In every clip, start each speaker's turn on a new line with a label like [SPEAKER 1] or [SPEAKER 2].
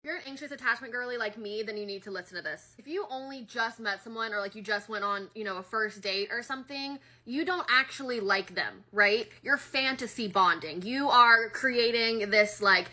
[SPEAKER 1] If you're an anxious attachment girly like me, then you need to listen to this. If you only just met someone or like you just went on, a first date or something, you don't actually like them, right? You're fantasy bonding. You are creating this like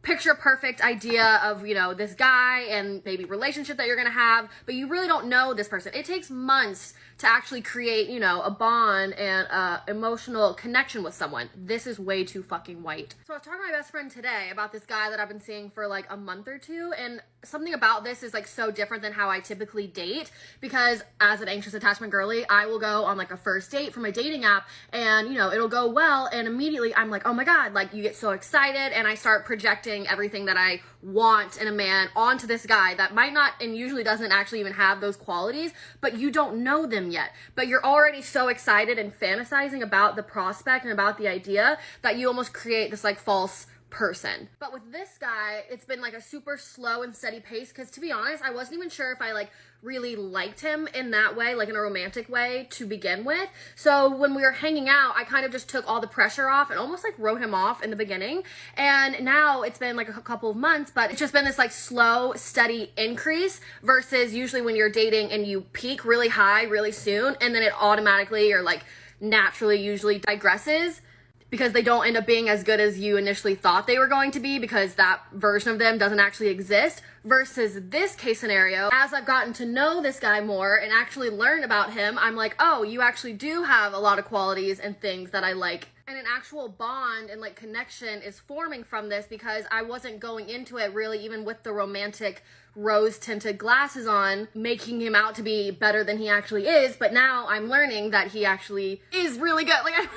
[SPEAKER 1] picture perfect idea of, this guy and maybe relationship that you're gonna have, but you really don't know this person. It takes months to actually create, a bond and emotional connection with someone. This is way too fucking white. So I was talking to my best friend today about this guy that I've been seeing for like a month or two, and something about this is like so different than how I typically date, because as an anxious attachment girly, I will go on like a first date from a dating app and, it'll go well, and immediately I'm like, oh my God, like you get so excited, and I start projecting everything that I want in a man onto this guy that might not and usually doesn't actually even have those qualities, but you don't know them yet. But you're already so excited and fantasizing about the prospect and about the idea that you almost create this like false person. But with this guy, it's been like a super slow and steady pace, because to be honest, I wasn't even sure if I like really liked him in that way, like in a romantic way to begin with. So when we were hanging out, I kind of just took all the pressure off and almost like wrote him off in the beginning. And now it's been like a couple of months, but it's just been this like slow, steady increase versus usually when you're dating and you peak really high really soon, and then it automatically or like naturally usually digresses, because they don't end up being as good as you initially thought they were going to be, because that version of them doesn't actually exist. Versus this case scenario, as I've gotten to know this guy more and actually learn about him, I'm like, oh, you actually do have a lot of qualities and things that I like. And an actual bond and like connection is forming from this, because I wasn't going into it really even with the romantic rose tinted glasses on, making him out to be better than he actually is. But now I'm learning that he actually is really good. Like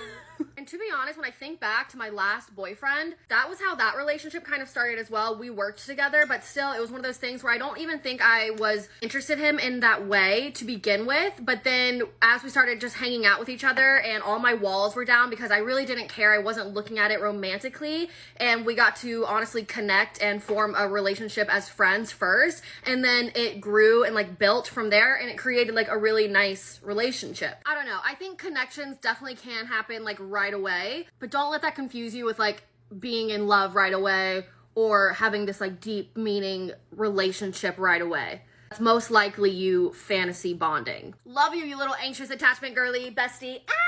[SPEAKER 1] And to be honest, when I think back to my last boyfriend, that was how that relationship kind of started as well. We worked together, but still it was one of those things where I don't even think I was interested in him in that way to begin with. But then as we started just hanging out with each other and all my walls were down because I really didn't care, I wasn't looking at it romantically, and we got to honestly connect and form a relationship as friends first, and then it grew and like built from there, and it created like a really nice relationship. I don't know, I think connections definitely can happen like right away, but don't let that confuse you with like being in love right away or having this like deep meaning relationship right away. That's most likely you fantasy bonding. Love you, you little anxious attachment girly bestie. Ah!